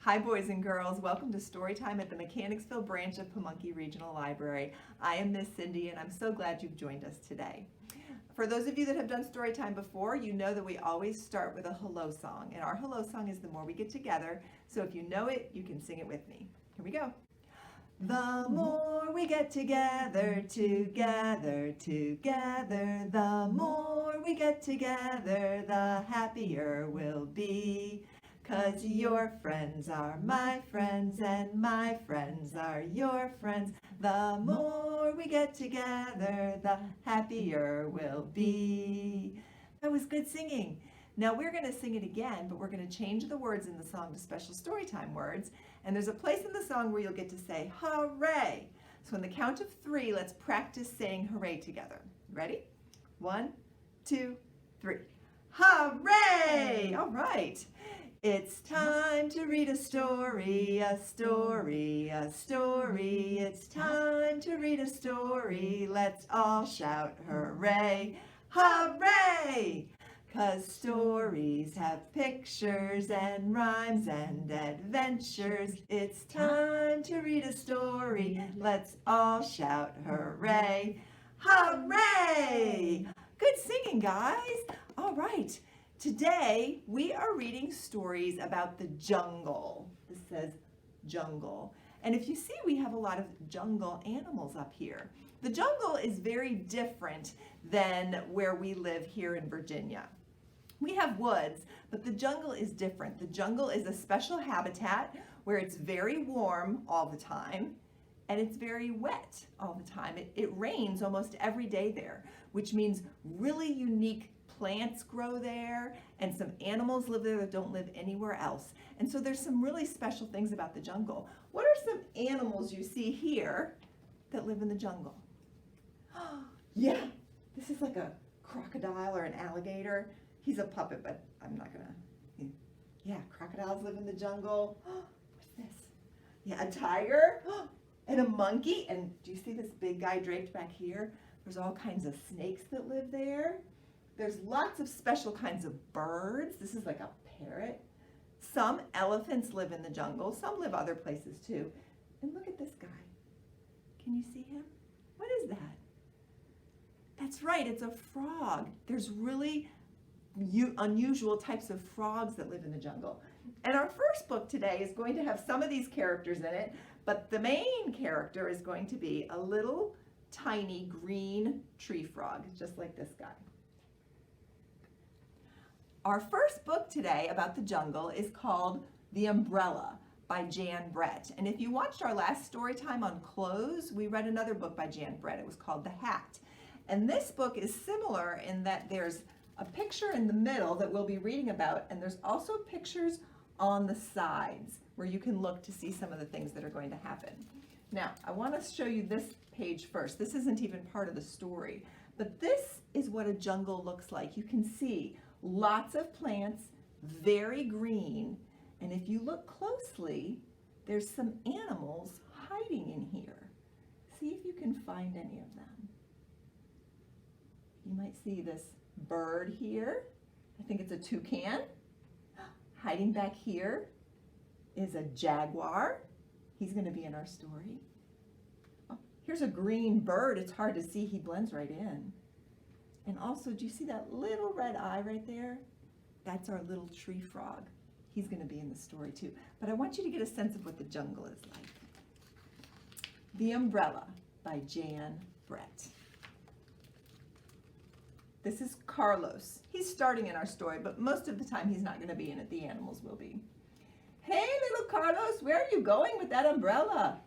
Hi boys and girls, welcome to Storytime at the Mechanicsville branch of Pamunkey Regional Library. I am Miss Cindy and I'm so glad you've joined us today. For those of you that have done Storytime before, you know that we always start with a hello song, and our hello song is The More We Get Together, so if you know it, you can sing it with me. Here we go. The more we get together, together, together, the more we get together, the happier we'll be. 'Cause your friends are my friends and my friends are your friends. The more we get together, the happier we'll be. That was good singing. Now we're going to sing it again, but we're going to change the words in the song to special Storytime words. And there's a place in the song where you'll get to say hooray. So on the count of 3, let's practice saying hooray together. Ready? 1, 2, 3. Hooray! All right. It's time to read a story, a story, a story. It's time to read a story. Let's all shout hooray, hooray! 'Cause stories have pictures and rhymes and adventures. It's time to read a story. Let's all shout hooray, hooray! Good singing, guys. All right. Today, we are reading stories about the jungle. This says jungle. And if you see, we have a lot of jungle animals up here. The jungle is very different than where we live here in Virginia. We have woods, but the jungle is different. The jungle is a special habitat where it's very warm all the time and it's very wet all the time. It rains almost every day there, which means really unique plants grow there and some animals live there that don't live anywhere else. And so there's some really special things about the jungle. What are some animals you see here that live in the jungle? Yeah, this is like a crocodile or an alligator. He's a puppet, but I'm not gonna. Yeah, crocodiles live in the jungle. What's this? Yeah, a tiger and a monkey. And do you see this big guy draped back here? There's all kinds of snakes that live there. There's lots of special kinds of birds. This is like a parrot. Some elephants live in the jungle. Some live other places too. And look at this guy. Can you see him? What is that? That's right, it's a frog. There's really unusual types of frogs that live in the jungle. And our first book today is going to have some of these characters in it, but the main character is going to be a little tiny green tree frog, just like this guy. Our first book today about the jungle is called The Umbrella by Jan Brett. And if you watched our last story time on clothes, we read another book by Jan Brett. It was called The Hat. And this book is similar in that there's a picture in the middle that we'll be reading about, and there's also pictures on the sides where you can look to see some of the things that are going to happen. Now, I want to show you this page first. This isn't even part of the story, but this is what a jungle looks like. You can see lots of plants, very green, and if you look closely, there's some animals hiding in here. See if you can find any of them. You might see this bird here. I think it's a toucan. Hiding back here is a jaguar. He's going to be in our story. Oh, here's a green bird. It's hard to see. He blends right in. And also, do you see that little red eye right there? That's our little tree frog. He's going to be in the story too. But I want you to get a sense of what the jungle is like. The Umbrella by Jan Brett. This is Carlos. He's starting in our story, but most of the time he's not going to be in it. The animals will be. Hey, little Carlos, where are you going with that umbrella?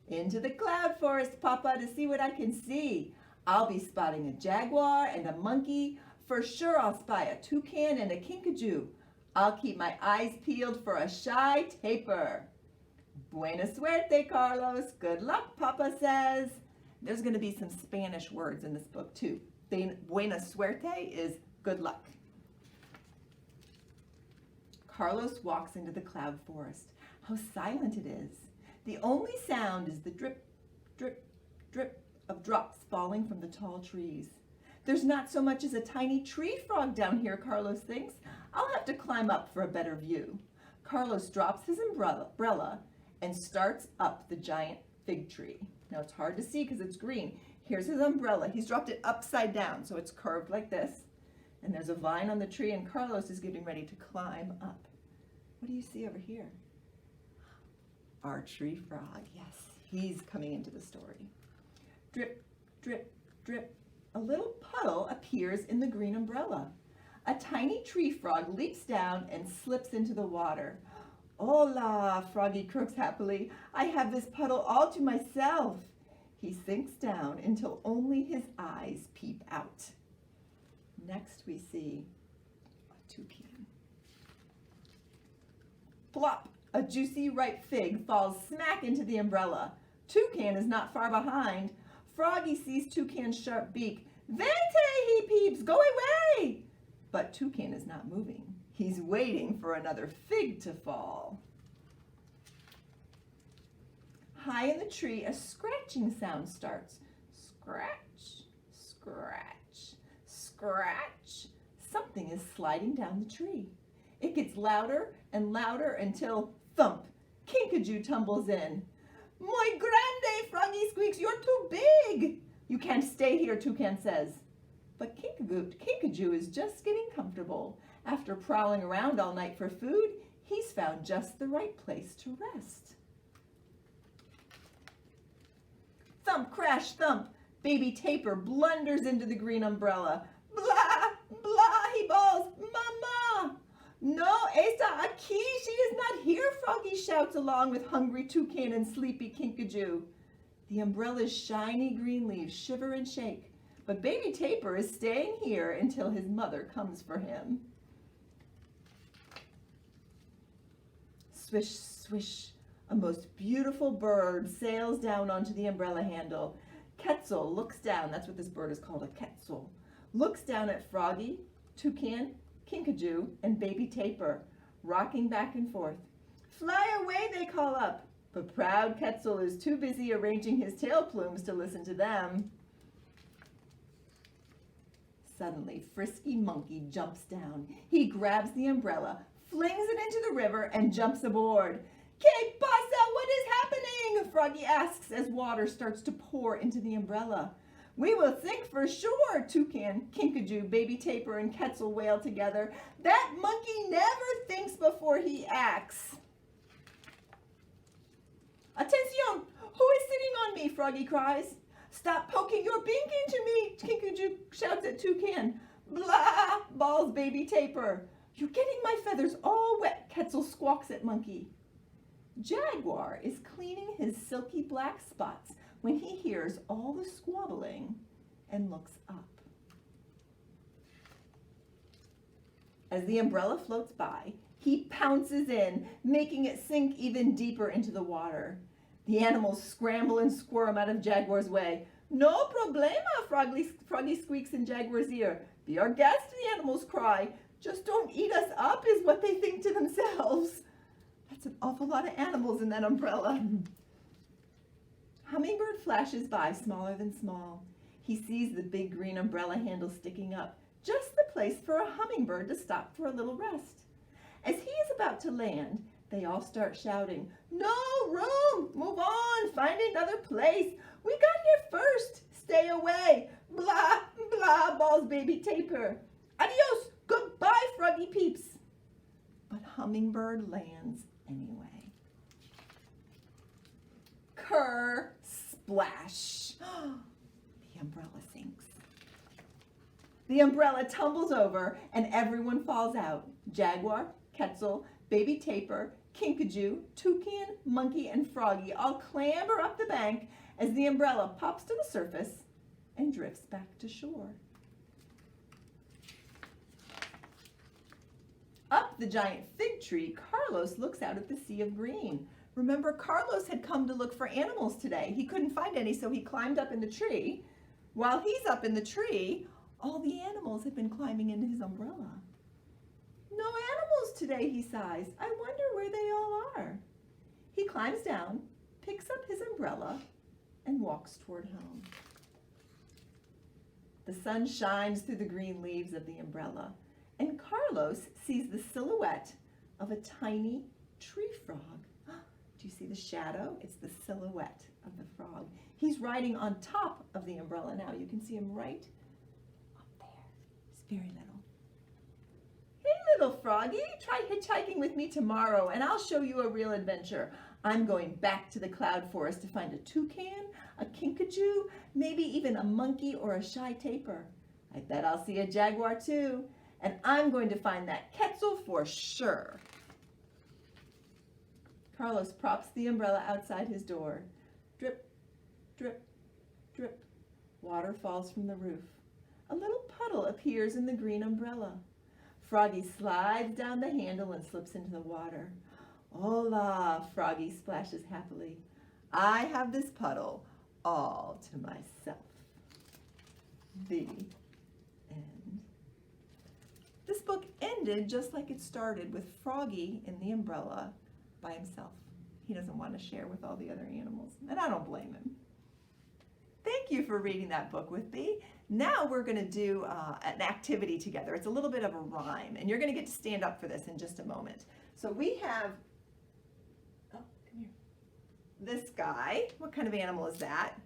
Into the cloud forest, Papa, to see what I can see. I'll be spotting a jaguar and a monkey. For sure I'll spy a toucan and a kinkajou. I'll keep my eyes peeled for a shy tapir. Buena suerte, Carlos. Good luck, Papa says. There's going to be some Spanish words in this book too. Buena suerte is good luck. Carlos walks into the cloud forest. How silent it is. The only sound is the drip, drip, drip of drops falling from the tall trees. There's not so much as a tiny tree frog down here, Carlos thinks. I'll have to climb up for a better view. Carlos drops his umbrella and starts up the giant fig tree. Now it's hard to see because it's green. Here's his umbrella. He's dropped it upside down, so it's curved like this. And there's a vine on the tree, and Carlos is getting ready to climb up. What do you see over here? Our tree frog, yes, he's coming into the story. Drip, drip, drip. A little puddle appears in the green umbrella. A tiny tree frog leaps down and slips into the water. Hola, Froggy croaks happily. I have this puddle all to myself. He sinks down until only his eyes peep out. Next we see a toucan. Plop! A juicy ripe fig falls smack into the umbrella. Toucan is not far behind. Froggy sees Toucan's sharp beak. Vente, he peeps, go away! But Toucan is not moving. He's waiting for another fig to fall. High in the tree, a scratching sound starts. Scratch, scratch, scratch. Something is sliding down the tree. It gets louder and louder until, thump, Kinkajou tumbles in. Muy grande, Froggy squeaks, you're too big. You can't stay here, Toucan says. But Kinkajou is just getting comfortable. After prowling around all night for food, he's found just the right place to rest. Thump, crash, thump. Baby Tapir blunders into the green umbrella. Blah, blah, he bawls. Mama! No, esta aquí, she is not here, Froggy shouts along with hungry Toucan and sleepy Kinkajou. The umbrella's shiny green leaves shiver and shake, but Baby Tapir is staying here until his mother comes for him. Swish, swish, a most beautiful bird sails down onto the umbrella handle. Quetzal looks down, that's what this bird is called, a Quetzal, looks down at Froggy, Toucan, Kinkajou, and Baby Tapir, rocking back and forth. Fly away, they call up, but proud Quetzal is too busy arranging his tail plumes to listen to them. Suddenly, Frisky Monkey jumps down. He grabs the umbrella, flings it into the river, and jumps aboard. Que pasa? What is happening? Froggy asks as water starts to pour into the umbrella. We will sink for sure, Toucan, Kinkajou, Baby Tapir, and Quetzal wail together. That monkey never thinks before he acts. Attention! Who is sitting on me? Froggy cries. Stop poking your beak into me, Kinkajou shouts at Toucan. Blah, bawls Baby Tapir. You're getting my feathers all wet, Quetzal squawks at Monkey. Jaguar is cleaning his silky black spots when he hears all the squabbling and looks up. As the umbrella floats by, he pounces in, making it sink even deeper into the water. The animals scramble and squirm out of Jaguar's way. No problema, Froggy squeaks in Jaguar's ear. Be our guest, the animals cry. Just don't eat us up is what they think to themselves. That's an awful lot of animals in that umbrella. Hummingbird flashes by, smaller than small. He sees the big green umbrella handle sticking up, just the place for a hummingbird to stop for a little rest. As he is about to land, they all start shouting, No room! Move on! Find another place! We got here first! Stay away! Blah, blah, bawls Baby Tapir. Adios! Goodbye, Froggy peeps! But Hummingbird lands anyway. Kerr, splash! The umbrella sinks. The umbrella tumbles over and everyone falls out. Jaguar, Quetzal, Baby Tapir, Kinkajou, Toucan, Monkey, and Froggy all clamber up the bank as the umbrella pops to the surface and drifts back to shore. Up the giant fig tree, Carlos looks out at the sea of green. Remember, Carlos had come to look for animals today. He couldn't find any, so he climbed up in the tree. While he's up in the tree, all the animals have been climbing into his umbrella. No animals today, he sighs. I wonder where they all are. He climbs down, picks up his umbrella, and walks toward home. The sun shines through the green leaves of the umbrella, and Carlos sees the silhouette of a tiny tree frog. Do you see the shadow? It's the silhouette of the frog. He's riding on top of the umbrella now. You can see him right up there. He's very little. Hey, little froggy, try hitchhiking with me tomorrow and I'll show you a real adventure. I'm going back to the cloud forest to find a toucan, a kinkajou, maybe even a monkey or a shy tapir. I bet I'll see a jaguar too. And I'm going to find that quetzal for sure. Carlos props the umbrella outside his door. Drip, drip, drip. Water falls from the roof. A little puddle appears in the green umbrella. Froggy slides down the handle and slips into the water. Hola, Froggy splashes happily. I have this puddle all to myself. The end. This book ended just like it started, with Froggy in the umbrella by himself. He doesn't want to share with all the other animals, and I don't blame him. Thank you for reading that book with me. Now we're going to do an activity together. It's a little bit of a rhyme, and you're going to get to stand up for this in just a moment. So we have, oh, come here, this guy. What kind of animal is that?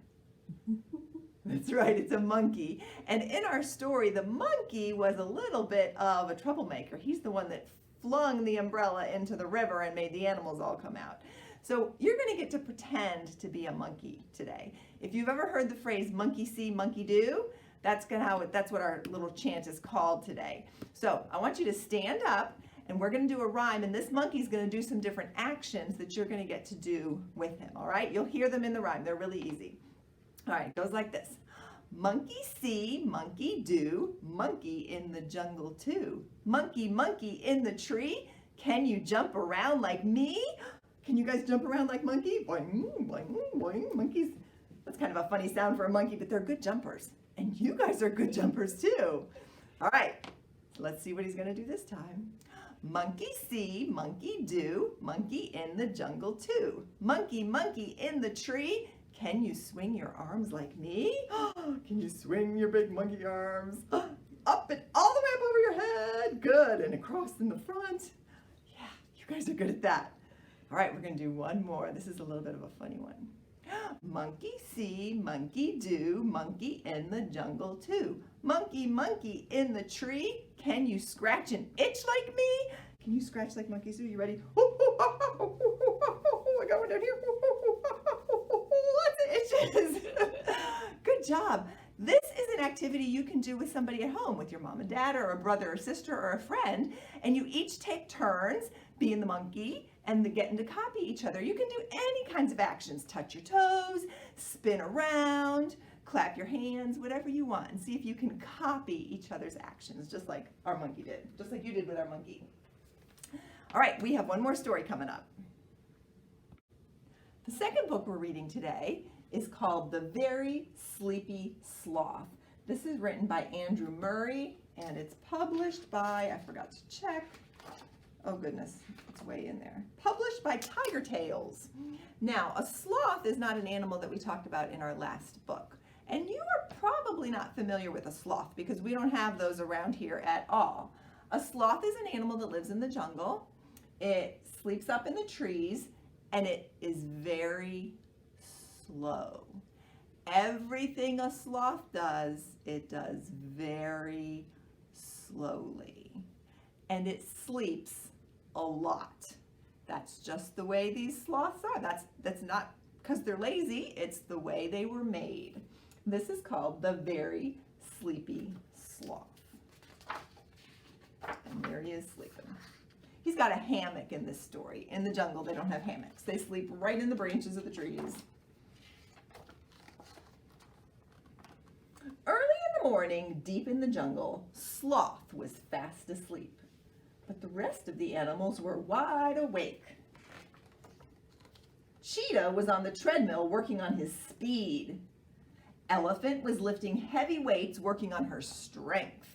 That's right, it's a monkey. And in our story, the monkey was a little bit of a troublemaker. He's the one that flung the umbrella into the river and made the animals all come out. So you're going to get to pretend to be a monkey today. If you've ever heard the phrase monkey see, monkey do, that's what our little chant is called today. So I want you to stand up and we're going to do a rhyme, and this monkey's going to do some different actions that you're going to get to do with him, all right? You'll hear them in the rhyme. They're really easy. All right, it goes like this. Monkey see, monkey do, monkey in the jungle too. Monkey, monkey in the tree, can you jump around like me? Can you guys jump around like monkey? Boing, boing, boing. Monkeys, that's kind of a funny sound for a monkey, but they're good jumpers. And you guys are good jumpers too. All right, let's see what he's gonna do this time. Monkey see, monkey do, monkey in the jungle too. Monkey, monkey in the tree, can you swing your arms like me? Can you swing your big monkey arms? Up and all the way up over your head. Good, and across in the front. Yeah, you guys are good at that. All right, we're gonna do one more. This is a little bit of a funny one. Monkey see, monkey do, monkey in the jungle too. Monkey, monkey in the tree, can you scratch and itch like me? Can you scratch like monkeys do? You ready? I got one down here. Lots of itches. Good job. This is an activity you can do with somebody at home, with your mom and dad or a brother or sister or a friend, and you each take turns being the monkey and getting to copy each other. You can do any kinds of actions. Touch your toes, spin around, clap your hands, whatever you want, and see if you can copy each other's actions, just like our monkey did, just like you did with our monkey. All right, we have one more story coming up. The second book we're reading today is called The Very Sleepy Sloth. This is written by Andrew Murray, and it's published by, I forgot to check, oh goodness, it's way in there. Published by Tiger Tales. Now, a sloth is not an animal that we talked about in our last book. And you are probably not familiar with a sloth because we don't have those around here at all. A sloth is an animal that lives in the jungle. It sleeps up in the trees, and it is very slow. Everything a sloth does, it does very slowly. And it sleeps a lot. That's just the way these sloths are. That's not because they're lazy, it's the way they were made. This is called The Very Sleepy Sloth. And there he is sleeping. He's got a hammock in this story. In the jungle, they don't have hammocks. They sleep right in the branches of the trees. Early in the morning, deep in the jungle, Sloth was fast asleep. But the rest of the animals were wide awake. Cheetah was on the treadmill working on his speed. Elephant was lifting heavy weights working on her strength.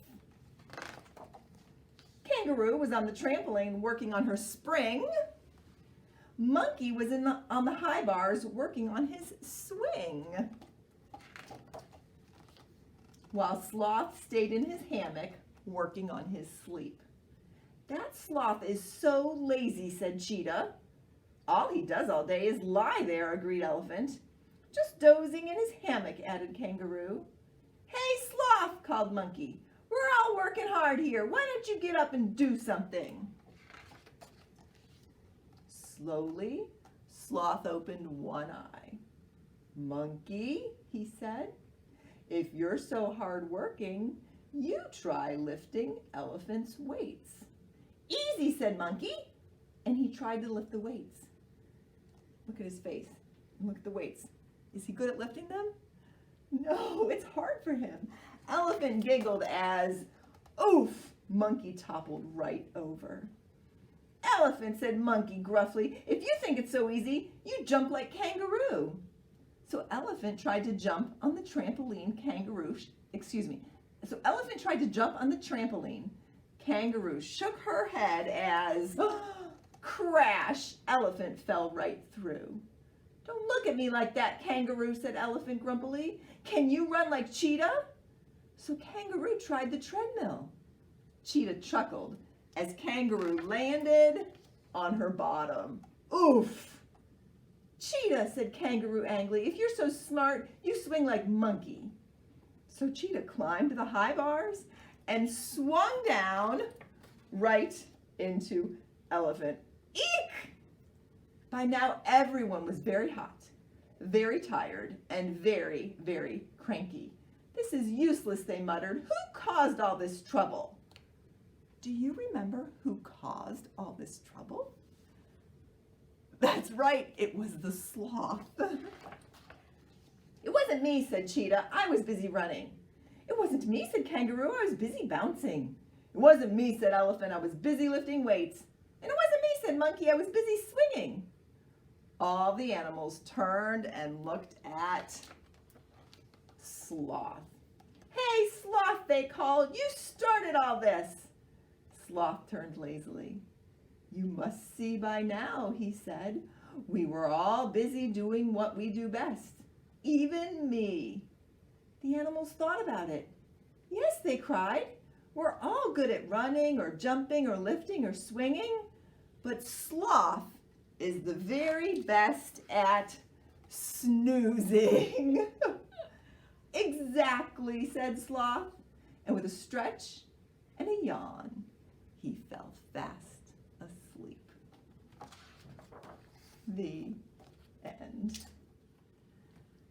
Kangaroo was on the trampoline working on her spring. Monkey was on the high bars working on his swing. While Sloth stayed in his hammock working on his sleep. That sloth is so lazy, said Cheetah. All he does all day is lie there, agreed Elephant. Just dozing in his hammock, added Kangaroo. Hey, Sloth, called Monkey. We're all working hard here. Why don't you get up and do something? Slowly, Sloth opened one eye. Monkey, he said, if you're so hardworking, you try lifting Elephant's weights. Easy, said Monkey, and he tried to lift the weights. Look at his face and look at the weights. Is he good at lifting them? No, it's hard for him. Elephant giggled as, oof, Monkey toppled right over. Elephant, said Monkey gruffly, if you think it's so easy, you jump like Kangaroo. So Elephant tried to jump on the trampoline. So Elephant tried to jump on the trampoline. Kangaroo shook her head as, crash, Elephant fell right through. Don't look at me like that, Kangaroo, said Elephant grumpily. Can you run like Cheetah? So Kangaroo tried the treadmill. Cheetah chuckled as Kangaroo landed on her bottom. Oof! Cheetah, said Kangaroo angrily, if you're so smart, you swing like Monkey. So Cheetah climbed the high bars and swung down right into Elephant. Eek! By now, everyone was very hot, very tired, and very, very cranky. This is useless, they muttered. Who caused all this trouble? Do you remember who caused all this trouble? That's right, it was the sloth. It wasn't me, said Cheetah. I was busy running. It wasn't me, said Kangaroo. I was busy bouncing. It wasn't me, said Elephant. I was busy lifting weights. And it wasn't me, said Monkey. I was busy swinging. All the animals turned and looked at Sloth. Hey, Sloth, they called. You started all this. Sloth turned lazily. You must see by now, he said. We were all busy doing what we do best. Even me. The animals thought about it. Yes, they cried. We're all good at running or jumping or lifting or swinging, but Sloth is the very best at snoozing. Exactly, said Sloth, and with a stretch and a yawn, he fell fast asleep. The end.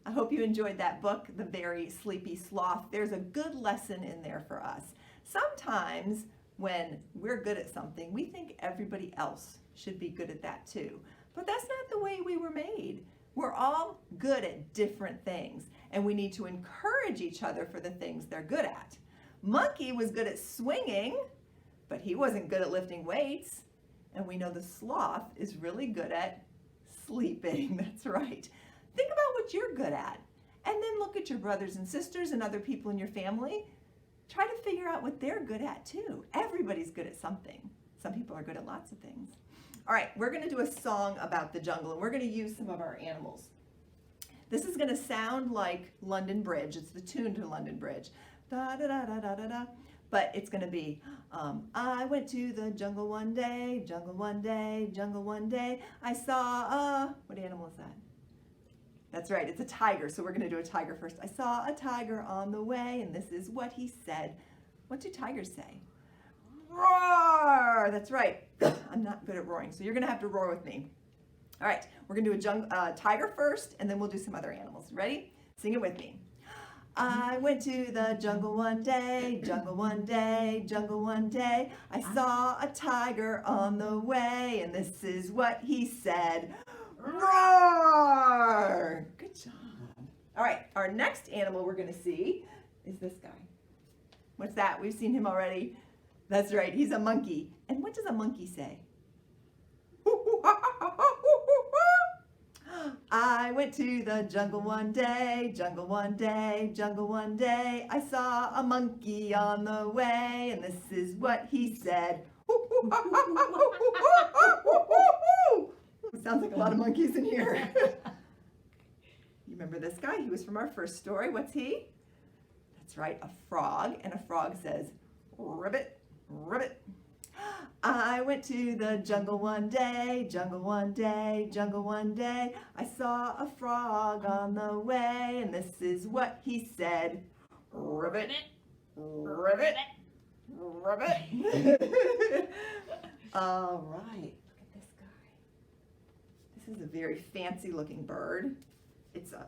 I hope you enjoyed that book, The Very Sleepy Sloth. There's a good lesson in there for us. Sometimes when we're good at something, we think everybody else should be good at that too. But that's not the way we were made. We're all good at different things, and we need to encourage each other for the things they're good at. Monkey was good at swinging, but he wasn't good at lifting weights. And we know the sloth is really good at sleeping. That's right. Think about what you're good at, and then look at your brothers and sisters and other people in your family. Try to figure out what they're good at too. Everybody's good at something. Some people are good at lots of things. All right, we're going to do a song about the jungle, and we're going to use some of our animals. This is going to sound like London Bridge. It's the tune to London Bridge. Da da da da da da da. But it's going to be, I went to the jungle one day, jungle one day, jungle one day. I saw a, what animal is that? That's right, it's a tiger, so we're going to do a tiger first. I saw a tiger on the way, and this is what he said. What do tigers say? Roar! That's right. I'm not good at roaring, so you're going to have to roar with me. All right, we're going to do a tiger first, and then we'll do some other animals. Ready? Sing it with me. I went to the jungle one day, jungle one day, jungle one day. I saw a tiger on the way, and this is what he said. Roar! Good job. All right, our next animal we're going to see is this guy. What's that? We've seen him already. That's right, he's a monkey. And what does a monkey say? I went to the jungle one day, jungle one day, jungle one day. I saw a monkey on the way, and this is what he said. Sounds like a lot of monkeys in here. You remember this guy? He was from our first story. What's he? That's right, a frog. And a frog says, ribbit, ribbit. I went to the jungle one day, jungle one day, jungle one day. I saw a frog on the way, and this is what he said. Ribbit, ribbit, ribbit. All right, look at this guy. This is a very fancy looking bird. It's a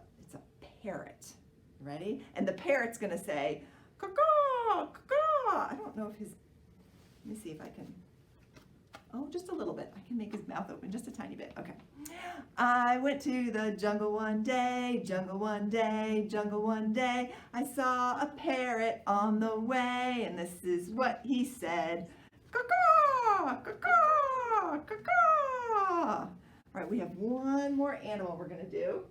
parrot. Ready? And the parrot's gonna say, caw-caw, caw-caw. I don't know if his, let me see if I can, oh, just a little bit. I can make his mouth open just a tiny bit. Okay. I went to the jungle one day, jungle one day, jungle one day. I saw a parrot on the way, and this is what he said. Caw-caw, caw-caw, caw-caw. All right, we have one more animal we're gonna do.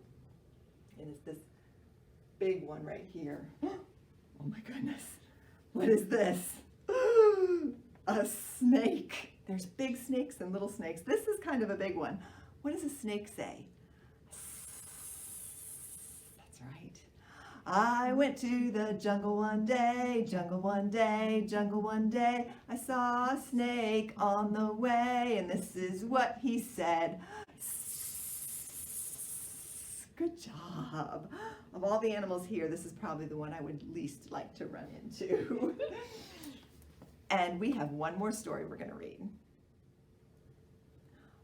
And it's this big one right here. Oh my goodness. What is this? A snake. There's big snakes and little snakes. This is kind of a big one. What does a snake say? That's right. I went to the jungle one day, jungle one day, jungle one day. I saw a snake on the way, and this is what he said. Good job. Of all the animals here, this is probably the one I would least like to run into. And we have one more story we're going to read.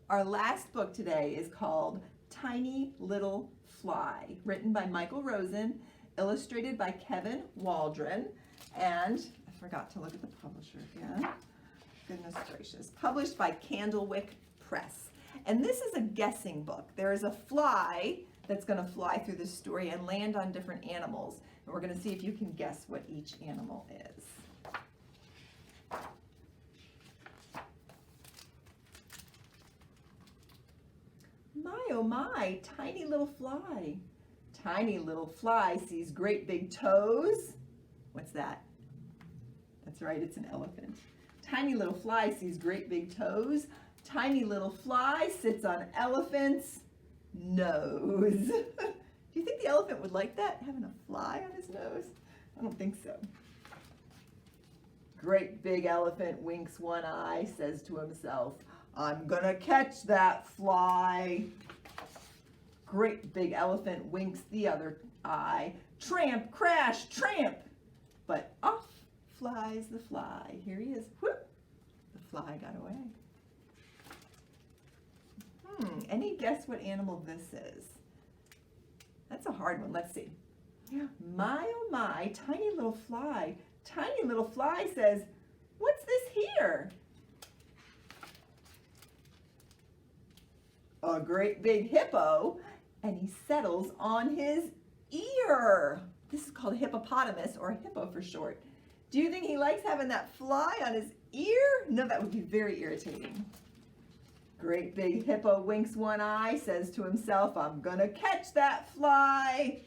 Our last book today is called Tiny Little Fly, written by Michael Rosen, illustrated by Kevin Waldron, and I forgot to look at the publisher again. Goodness gracious. Published by Candlewick Press. And this is a guessing book. There is a fly that's going to fly through this story and land on different animals. And we're going to see if you can guess what each animal is. My, oh my, tiny little fly. Tiny little fly sees great big toes. What's that? That's right, it's an elephant. Tiny little fly sees great big toes. Tiny little fly sits on elephant's nose. Do you think the elephant would like that, having a fly on his nose? I don't think so. Great big elephant winks one eye, says to himself, I'm gonna catch that fly. Great big elephant winks the other eye. Tramp, crash, tramp. But off flies the fly. Here he is. Whoop. The fly got away. Any guess what animal this is? That's a hard one. Let's see. My, oh my, tiny little fly. Tiny little fly says, what's this here? A great big hippo, and he settles on his ear. This is called a hippopotamus, or a hippo for short. Do you think he likes having that fly on his ear? No, that would be very irritating. Great big hippo winks one eye, says to himself, I'm gonna catch that fly.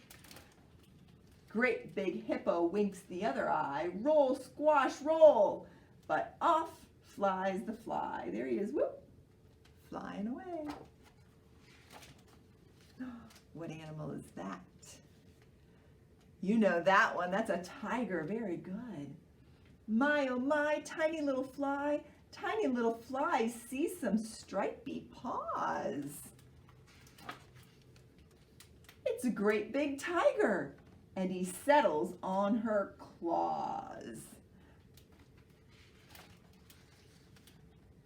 Great big hippo winks the other eye. Roll, squash, roll. But off flies the fly. There he is, whoop, flying away. What animal is that? You know that one. That's a tiger. Very good. My, oh my, tiny little fly. Tiny little fly sees some stripy paws. It's a great big tiger, and he settles on her claws.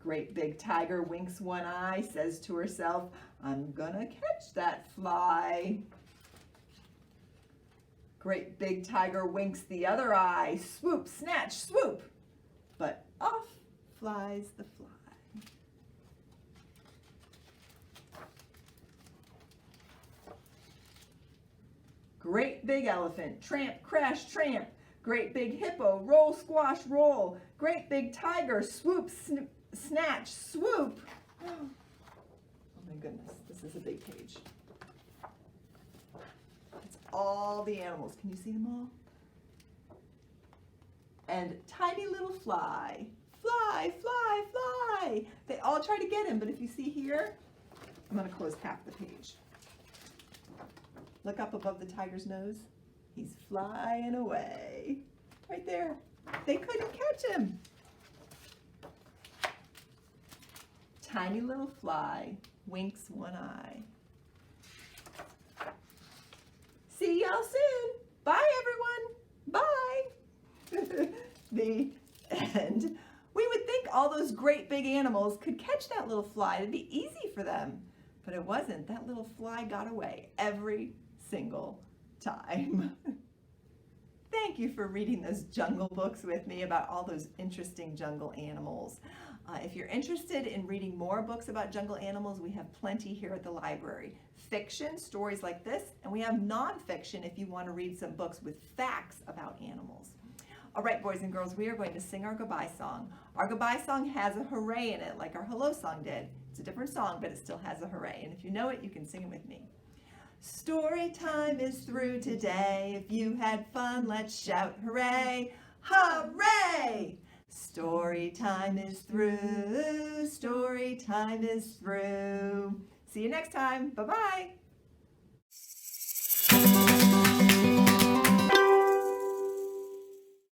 Great big tiger winks one eye, says to herself, I'm gonna catch that fly. Great big tiger winks the other eye, swoop, snatch, swoop. But off flies the fly. Great big elephant, tramp, crash, tramp. Great big hippo, roll, squash, roll. Great big tiger, swoop, snatch, swoop. Oh my goodness, this is a big page. That's all the animals. Can you see them all? And tiny little fly. Fly, fly, fly. They all try to get him, but if you see here, I'm going to close half the page. Look up above the tiger's nose. He's flying away. Right there. They couldn't catch him. tiny little fly winks one eye. See y'all soon. Bye, everyone. Bye. The end. We would think all those great big animals could catch that little fly. It'd be easy for them. But it wasn't. That little fly got away every single time. Thank you for reading those jungle books with me about all those interesting jungle animals. If you're interested in reading more books about jungle animals, we have plenty here at the library. Fiction, stories like this, and we have nonfiction if you want to read some books with facts about animals. All right, boys and girls, we are going to sing our goodbye song. Our goodbye song has a hooray in it, like our hello song did. It's a different song, but it still has a hooray. And if you know it, you can sing it with me. Story time is through today. If you had fun, let's shout hooray. Hooray! Story time is through. Story time is through. See you next time. Bye-bye.